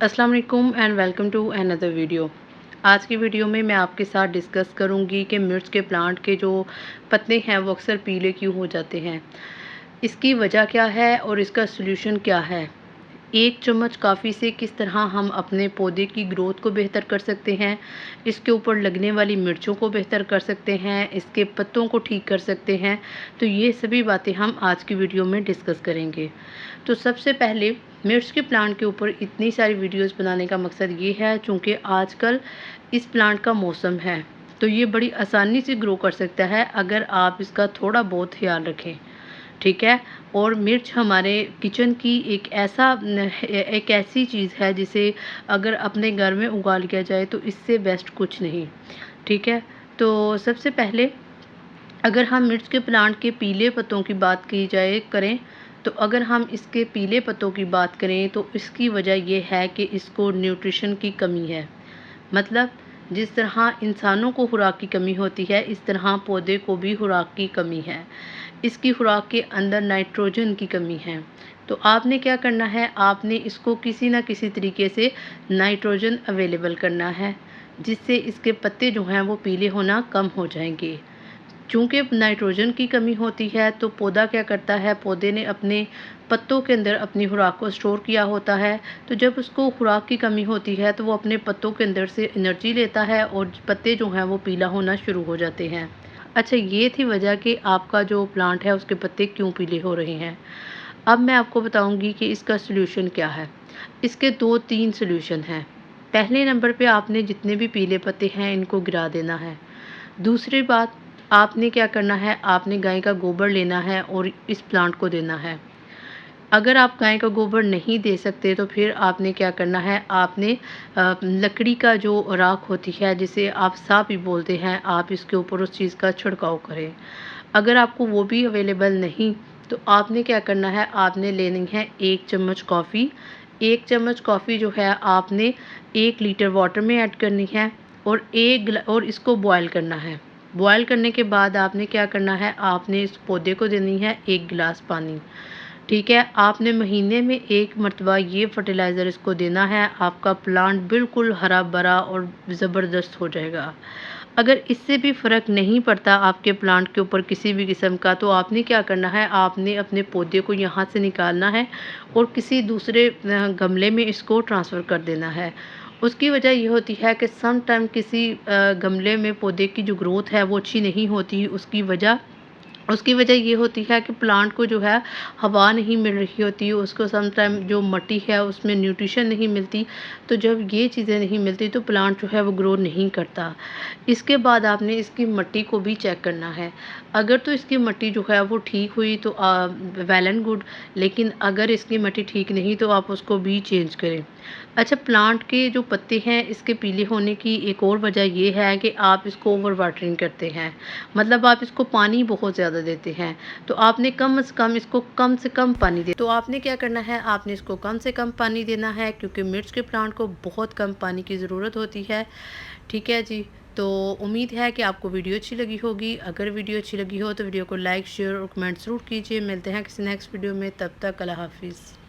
अस्सलाम वालेकुम and welcome to another video. आज की वीडियो में मैं आपके साथ डिस्कस करूंगी कि मिर्च के प्लांट के जो पत्ते हैं वो अक्सर पीले क्यों हो जाते हैं, इसकी वजह क्या है और इसका सलूशन क्या है। एक चम्मच काफ़ी से किस तरह हम अपने पौधे की ग्रोथ को बेहतर कर सकते हैं, इसके ऊपर लगने वाली मिर्चों को बेहतर कर सकते हैं, इसके पत्तों को ठीक कर सकते हैं। तो ये सभी बातें हम आज की वीडियो में डिस्कस करेंगे। तो सबसे पहले मिर्च के प्लांट के ऊपर इतनी सारी वीडियोस बनाने का मकसद ये है चूँकि आजकल इस प्लांट का मौसम है, तो ये बड़ी आसानी से ग्रो कर सकता है अगर आप इसका थोड़ा बहुत ख्याल रखें, ठीक है। और मिर्च हमारे किचन की एक ऐसी चीज़ है जिसे अगर अपने घर में उगा लिया जाए तो इससे बेस्ट कुछ नहीं, ठीक है। तो सबसे पहले अगर हम मिर्च के प्लांट के पीले पत्तों की बात की जाए करें, तो अगर हम इसके पीले पत्तों की बात करें तो इसकी वजह ये है कि इसको न्यूट्रिशन की कमी है। मतलब जिस तरह इंसानों को खुराक की कमी होती है, इस तरह पौधे को भी खुराक की कमी है। इसकी खुराक के अंदर नाइट्रोजन की कमी है। तो आपने क्या करना है, आपने इसको किसी न किसी तरीके से नाइट्रोजन अवेलेबल करना है, जिससे इसके पत्ते जो हैं वो पीले होना कम हो जाएंगे। चूँकि नाइट्रोजन की कमी होती है तो पौधा क्या करता है, पौधे ने अपने पत्तों के अंदर अपनी खुराक को स्टोर किया होता है। तो जब उसको खुराक की कमी होती है तो वो अपने पत्तों के अंदर से एनर्जी लेता है और पत्ते जो हैं वो पीला होना शुरू हो जाते हैं। अच्छा, ये थी वजह कि आपका जो प्लांट है उसके पत्ते क्यों पीले हो रहे हैं। अब मैं आपको बताऊंगी कि इसका सलूशन क्या है। इसके 2-3 सलूशन हैं। पहले नंबर पे आपने जितने भी पीले पत्ते हैं इनको गिरा देना है। दूसरी बात, आपने क्या करना है, आपने गाय का गोबर लेना है और इस प्लांट को देना है। अगर आप गाय का गोबर नहीं दे सकते तो फिर आपने क्या करना है, आपने लकड़ी का जो राख होती है जिसे आप साँप भी बोलते हैं, आप इसके ऊपर उस चीज़ का छिड़काव करें। अगर आपको वो भी अवेलेबल नहीं तो आपने क्या करना है, आपने लेनी है 1 चम्मच कॉफ़ी। 1 चम्मच कॉफ़ी जो है आपने 1 लीटर वाटर में ऐड करनी है और इसको बॉयल करना है। बॉयल करने के बाद आपने क्या करना है, आपने इस पौधे को देनी है 1 गिलास पानी, ठीक है। आपने महीने में 1 मर्तबा ये फर्टिलाइज़र इसको देना है, आपका प्लांट बिल्कुल हरा-भरा और ज़बरदस्त हो जाएगा। अगर इससे भी फ़र्क नहीं पड़ता आपके प्लांट के ऊपर किसी भी किस्म का, तो आपने क्या करना है, आपने अपने पौधे को यहाँ से निकालना है और किसी दूसरे गमले में इसको ट्रांसफ़र कर देना है। उसकी वजह ये होती है कि सम टाइम किसी गमले में पौधे की जो ग्रोथ है वो अच्छी नहीं होती। उसकी वजह ये होती है कि प्लांट को जो है हवा नहीं मिल रही होती, उसको सम टाइम जो मिट्टी है उसमें न्यूट्रिशन नहीं मिलती। तो जब ये चीज़ें नहीं मिलती तो प्लांट जो है वो ग्रो नहीं करता। इसके बाद आपने इसकी मिट्टी को भी चेक करना है। अगर तो इसकी मिट्टी जो है वो ठीक हुई तो वेल एंड गुड, लेकिन अगर इसकी मिट्टी ठीक नहीं तो आप उसको भी चेंज करें। अच्छा, प्लांट के जो पत्ते हैं इसके पीले होने की एक और वजह ये है कि आप इसको ओवर वाटरिंग करते हैं। मतलब आप इसको पानी बहुत ज़्यादा देते हैं। तो आपने कम से कम इसको कम से कम पानी दे तो आपने क्या करना है, आपने इसको कम से कम पानी देना है क्योंकि मिर्च के प्लांट को बहुत कम पानी की ज़रूरत होती है, ठीक है जी। तो उम्मीद है कि आपको वीडियो अच्छी लगी होगी। अगर वीडियो अच्छी लगी हो तो वीडियो को लाइक, शेयर और कमेंट ज़रूर कीजिए। मिलते हैं किसी नेक्स्ट वीडियो में, तब तक अल्लाह हाफ़िज़।